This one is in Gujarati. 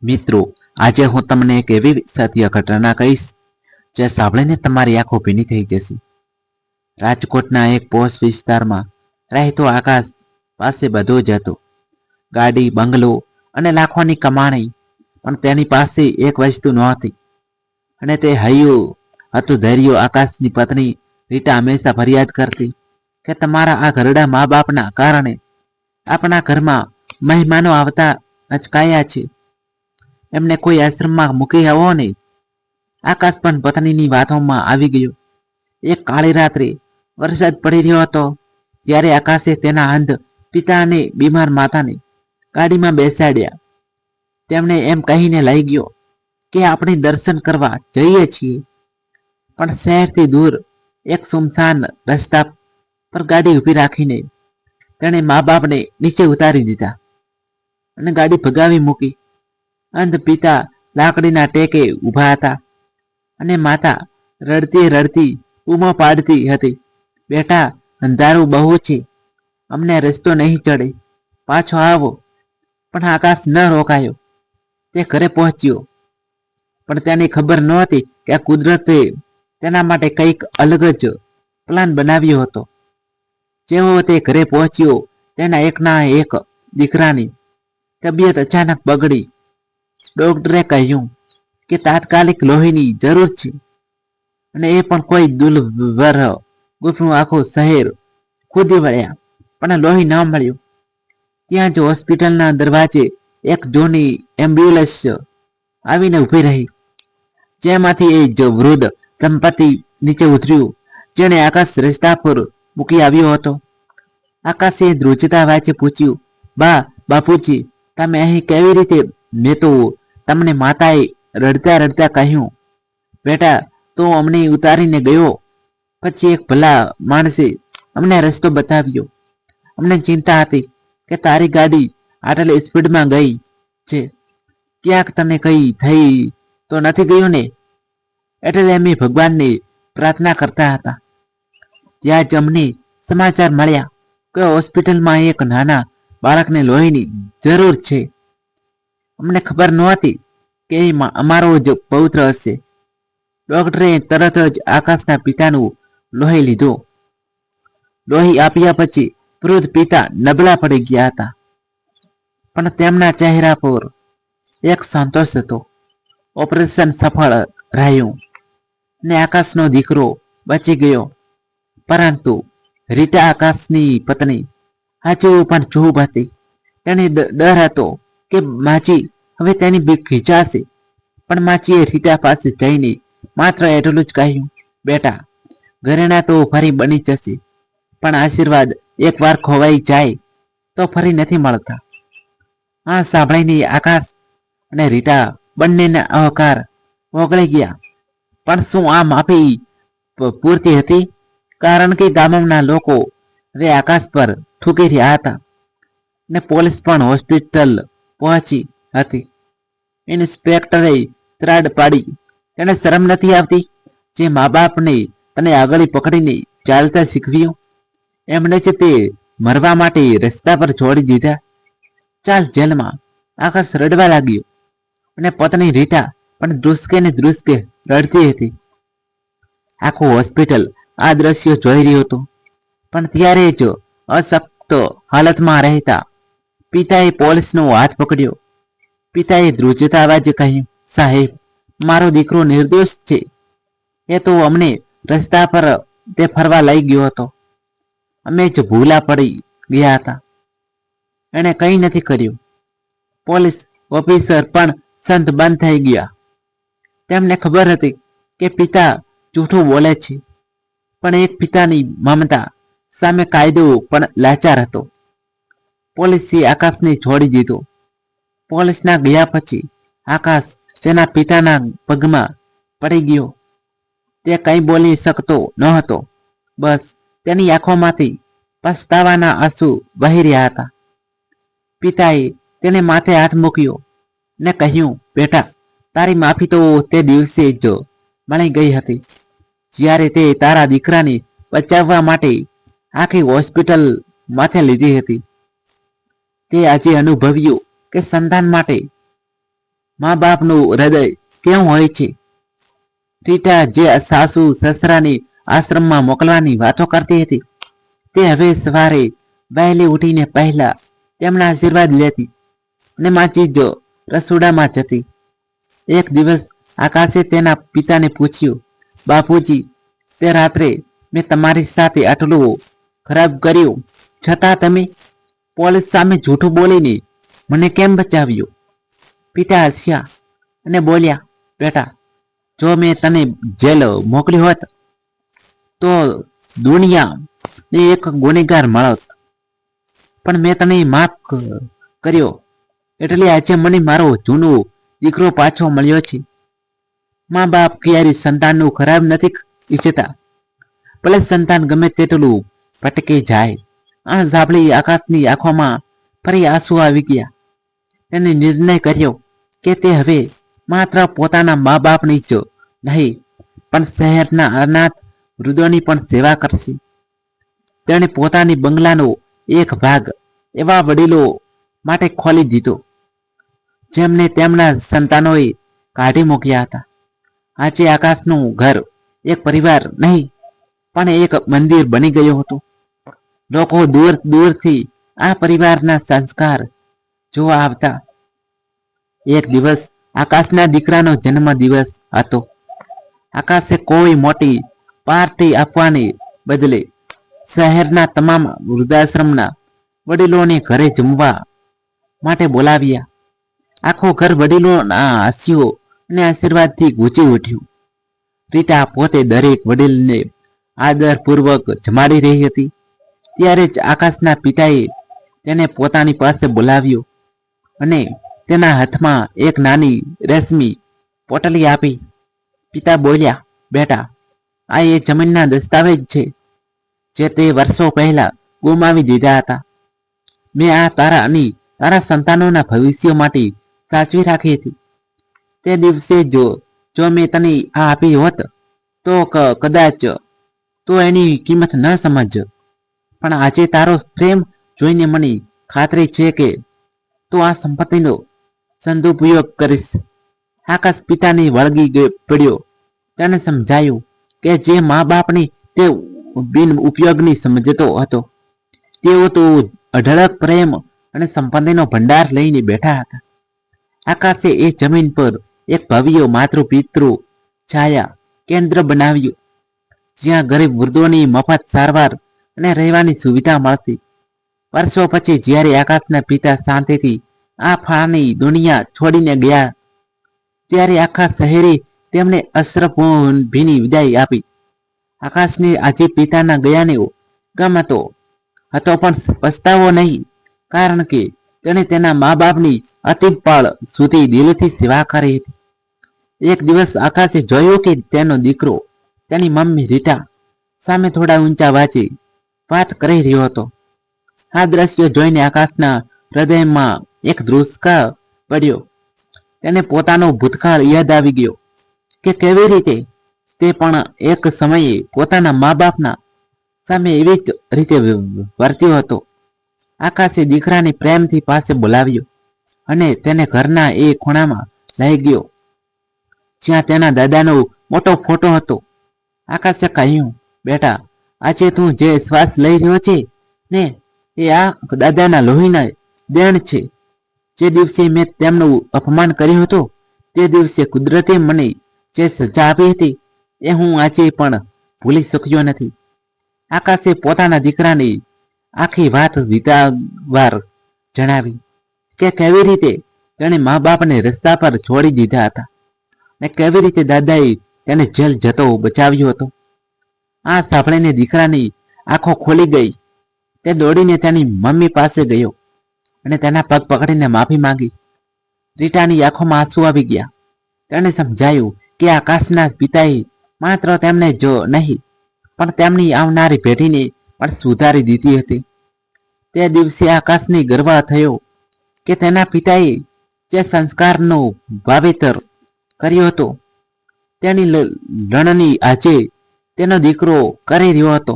મિત્રો, આજે હું તમને એક એવી સત્ય ઘટના કહીશ જે સાંભળીને તમારી આંખો ભીની થઈ જશે. રાજકોટના એક પોશ વિસ્તારમાં રહેતો આકાશ પાસે બધું જ હતું. ગાડી, બંગલો અને લાખોની કમાણી. પણ તેની પાસે એક વસ્તુ નહોતી, અને તે હૈયું હતું ધૈર્ય. આકાશની પત્ની રીટા હંમેશા ફરિયાદ કરતી કે તમારા આ ઘરડા મા બાપના કારણે આપણા ઘરમાં મહેમાનો આવતા અચકાયા છે. એમને કોઈ આશ્રમમાં મૂકી આવો ને. આકાશ પણ પત્નીની વાતોમાં આવી ગયો. એક કાળી રાત્રે વરસાદ પડી રહ્યો હતો, ત્યારે આકાશે તેના અંધ પિતા અને બીમાર માતાને ગાડીમાં બેસાડ્યા. તેમણે એમ કહીને લઈ ગયો કે આપણે દર્શન કરવા જઈએ છીએ. પણ શહેરથી દૂર એક સુમસાન રસ્તા પર ગાડી ઊભી રાખીને તેણે મા બાપને નીચે ઉતારી દીધા અને ગાડી ભગાવી મૂકી. અંધ પિતા લાકડીના ટેકે ઊભા હતા અને માતા રડતી રડતી બૂમો પાડતી હતી, બેટા, અંધારું બહુ છે, અમને રસ્તો નહીં ચડે, પાછો આવો. પણ આકાશ ન રોકાયો. તે ઘરે પહોંચ્યો, પણ તેને ખબર નહોતી કે આ કુદરતે તેના માટે કંઈક અલગ જ પ્લાન બનાવ્યો હતો. જેવો તે ઘરે પહોંચ્યો, તેના એકના એક દીકરાની તબિયત અચાનક બગડી. ડોક્ટરે કહ્યું કે તાત્કાલિક લોહીની જરૂર છે, અને એ પણ કોઈ દુર્લભ ગુફનું આખું શહેર ખોદી વળ્યા, પણ લોહી ન મળ્યું. ત્યાં જ હોસ્પિટલના દરવાજે એક જૂની એમ્બ્યુલન્સ આવીને ઊભી રહી, જેમાંથી એ જ વૃદ્ધ દંપતી નીચે ઉતર્યું, જેને આકાશ રસ્તા પર મૂકી આવ્યો હતો. આકાશે ધ્રુજતા વાંચે પૂછ્યું, બાપુજી, તમે અહીં કેવી રીતે? મેં તો તમને, માતાએ રડતા રડતા કહ્યું. બેટા, તો અમને ઉતારીને ગયો. પછી એક ભલા માણસે અમને રસ્તો બતાવ્યો. અમને ચિંતા હતી કે તારી ગાડી આટલી સ્પીડમાં ગઈ છે, ક્યાંક તને કઈ થઈ તો નથી ગયું ને. એટલે અમે ભગવાનને પ્રાર્થના કરતા હતા. ત્યાં જ અમને સમાચાર મળ્યા કે હોસ્પિટલમાં એક નાના બાળકને લોહીની જરૂર છે. અમને ખબર નહોતી કે એ અમારો જ પૌત્ર હશે. ડોક્ટરે તરત જ આકાશના પિતાનું લોહી લીધું. લોહી આપ્યા પછી વૃદ્ધ પિતા નબળા પડી ગયા હતા, પણ તેમના ચહેરા પર એક સંતોષ હતો. ઓપરેશન સફળ રહ્યું ને આકાશનો દીકરો બચી ગયો. પરંતુ રીટા, આકાશની પત્ની, હજુ પણ ચૂપ હતી. તેને ડર હતો કે માજી હવે તેની બીક ખીચાશે. પણ માજીએ રીટા પાસે જઈને માત્ર એટલું જ કહ્યું, બેટા, ઘરેણા તો ફરી બની જશે, પણ આશીર્વાદ એકવાર ખોવાઈ જાય તો ફરી નથી મળતા. આ સાંભળીને આકાશ અને રીટા બંનેના અહંકાર ઓગળી ગયા. પણ શું આ માફી પૂરતી હતી? કારણ કે ગામના લોકો હવે આકાશ પર થૂકી રહ્યા હતા, ને પોલીસ પણ હોસ્પિટલ પહોંચી હતી. ઇન્સ્પેક્ટરે ત્રાડ પાડી, તેને શરમ નથી આવતી? જે મા બાપને તને આગળ પકડીને ચાલતા શીખવ્યું, એમણે જ તે મરવા માટે રસ્તા પર છોડી દીધા. ચાલ જેલમાં. આકાશ રડવા લાગ્યો, અને પત્ની રીટા પણ ધ્રુસકે ને ધ્રુસકે રડતી હતી. આખું હોસ્પિટલ આ દ્રશ્ય જોઈ રહ્યું હતું. પણ ત્યારે જ અશક્ત હાલતમાં રહેતા પિતાએ પોલીસનો હાથ પકડ્યો. પિતાએ ધ્રુજતા અવાજે કહ્યું, સાહેબ, મારો દીકરો નિર્દોષ છે. એ તો અમને રસ્તા પર તે ફરવા લઈ ગયો હતો. અમે જ ભૂલા પડી ગયા હતા. એણે કંઈ નથી કર્યું. પોલીસ ઓફિસર પણ સંત બંધ થઈ ગયા. તેમને ખબર હતી કે પિતા જૂઠું બોલે છે, પણ એક પિતાની મમતા સામે કાયદો પણ લાચાર હતો. પોલીસે આકાશને છોડી દીધો. પોલીસના ગયા પછી આકાશ તેના પિતાના પગમાં પડી ગયો. તે કંઈ બોલી શકતો ન હતો. બસ તેની આંખોમાંથી પસ્તાવાના આંસુ વહી રહ્યા હતા. પિતાએ તેને માથે હાથ મૂક્યો ને કહ્યું, બેટા, તારી માફી તો તે દિવસે જ મળી ગઈ હતી, જ્યારે તે તારા દીકરાને બચાવવા માટે આખી હોસ્પિટલ માથે લીધી હતી. તે આજે અનુભવ્યું કે સંતાન માટે મા બાપનું હૃદય કેવું હોય છે. રીટા જે સાસુ સસરાની આશ્રમમાં મોકલવાની વાતો કરતી હતી, તે હવે સવારે વહેલી ઉઠીને પહેલા તેમના આશીર્વાદ લેતી અને માચી જ રસોડામાં જતી. એક દિવસ આકાશે તેના પિતાને પૂછ્યું, બાપુજી, તે રાત્રે મેં તમારી સાથે આટલું ખરાબ કર્યું છતાં તમે પોલીસ સામે જૂઠું બોલીને મને કેમ બચાવ્યો? પિતા હસ્યા અને બોલ્યા, બેટા, જો મેં તને જેલ મોકલ્યો હોત તો દુનિયા એક ગુનેગાર મળત, પણ મેં તને માફ કર્યો એટલે આજે મને મારો જૂનો દીકરો પાછો મળ્યો છે. મા બાપ ક્યારેય સંતાનનું ખરાબ નથી ઈચ્છતા, ભલે સંતાન ગમે તેટલું ભટકે જાય. આ સાંભળી આકાશની આંખોમાં ફરી આંસુ આવી ગયા. તેને નિર્ણય કર્યો કે તે હવે માત્ર પોતાના મા બાપની જ નહીં પણ શહેરના અનાથ વૃદ્ધોની પણ સેવા કરશે. તેણે પોતાની બંગલાનો એક ભાગ એવા વડીલો માટે ખોલી દીધો જેમને તેમના સંતાનોએ કાઢી મૂક્યા હતા. આજે આકાશનું ઘર એક પરિવાર નહીં પણ એક મંદિર બની ગયું હતું. લોકો દૂર દૂરથી આ પરિવારના સંસ્કાર જોવા આવતા. એક દિવસ આકાશના દીકરાનો જન્મ દિવસ હતો. આકાશે કોઈ મોટી પાર્ટી આપવાને બદલે શહેરના તમામ વૃદ્ધાશ્રમના વડીલોને ઘરે જમવા માટે બોલાવ્યા. આખો ઘર વડીલોના હાસ્યો અને આશીર્વાદથી ગૂંજી ઉઠ્યું. રીટા પોતે દરેક વડીલને આદરપૂર્વક જમાડી રહી હતી. ત્યારે જ આકાશના પિતાએ તેને પોતાની પાસે બોલાવ્યો અને તેના હાથમાં એક નાની રેશમી પોટલી આપી. પિતા બોલ્યા, બેટા, આ એ જમીનના દસ્તાવેજ છે જે તે વર્ષો પહેલા ગુમાવી દીધા હતા. મેં આ તારા અને તારા સંતાનોના ભવિષ્ય માટે સાચવી રાખી હતી. તે દિવસે જો મેં તને આ આપી હોત તો કદાચ તો એની કિંમત ન સમજ, પણ આજે તારો પ્રેમ જોઈને મને ખાતરી છે કે તું આ સંપત્તિનો સદુપયોગ કરીશ. આકાશ પિતાને વળગી પડ્યો. તેને સમજાયું કે જે મા બાપની તે બિન ઉપયોગની સમજતો હતો, તેઓ તો અઢળક પ્રેમ અને સંપત્તિનો ભંડાર લઈને બેઠા હતા. આકાશે એ જમીન પર એક ભવ્ય માતૃપિતૃ છાયા કેન્દ્ર બનાવ્યું, જ્યાં ગરીબ વૃદ્ધોની મફત સારવાર અને રહેવાની સુવિધા મળતી. વર્ષો પછી જ્યારે આકાશના પિતા શાંતિથી આ ફાની દુનિયા છોડીને ગયા, ત્યારે આખા શહેરે તેમને અશ્રુભીની વિદાય આપી. આકાશને આજે પિતાના ગયાને ગમ હતો પણ પસ્તાવો નહીં, કારણ કે તેણે તેના મા બાપની અંતિમ પળ સુધી દિલથી સેવા કરી હતી. એક દિવસ આકાશે જોયું કે તેનો દીકરો તેની મમ્મી રીટા સામે થોડા ઊંચા વાંચે વાત કરી રહ્યો હતો. આ દ્રશ્ય જોઈને આકાશના હૃદયમાં એક ધ્રુસકા પડ્યો. તેને પોતાનો ભૂતકાળ યાદ આવી ગયો કે કેવી રીતે તે પણ એક સમયે પોતાના મા બાપના સામે એવી જ રીતે વર્ત્યો હતો. આકાશે દીકરાને પ્રેમથી પાસે બોલાવ્યો અને તેને ઘરના એ ખૂણામાં લઈ ગયો જ્યાં તેના દાદાનો મોટો ફોટો હતો. આકાશે કહ્યું, બેટા, આજે તું જે શ્વાસ લઈ રહ્યો છે ને, એ આ દાદાના લોહીના દેણ છે. જે દિવસે મેં તેમનું અપમાન કર્યું હતું, તે દિવસે કુદરતે મને જે સજા આપી હતી એ હું આજે પણ ભૂલી શક્યો નથી. આકાશે પોતાના દીકરાને આખી વાત વિગતવાર જણાવી કે કેવી રીતે તેણે મા બાપને રસ્તા પર છોડી દીધા હતા અને કેવી રીતે દાદાએ તેને જેલ જતો બચાવ્યો હતો. આ સાંભળીને દીકરાની આંખો ખોલી ગઈ. તે દોડીને તેની મમ્મી પાસે ગયો અને તેના પગ પકડીને માફી માંગી. રીટાની આંખોમાં આંસુ આવી ગયા. તેણે સમજાયું કે આકાશના પિતાએ માત્ર તેમને જ નહીં પણ તેમની આવનારી પેઢીને પણ સુધારી દીધી હતી. તે દિવસે આકાશને ગર્વ થયો કે તેના પિતાએ જે સંસ્કારનો વાવેતર કર્યો હતો તેની લણણી આજે તેનો દીકરો કરી રહ્યો હતો.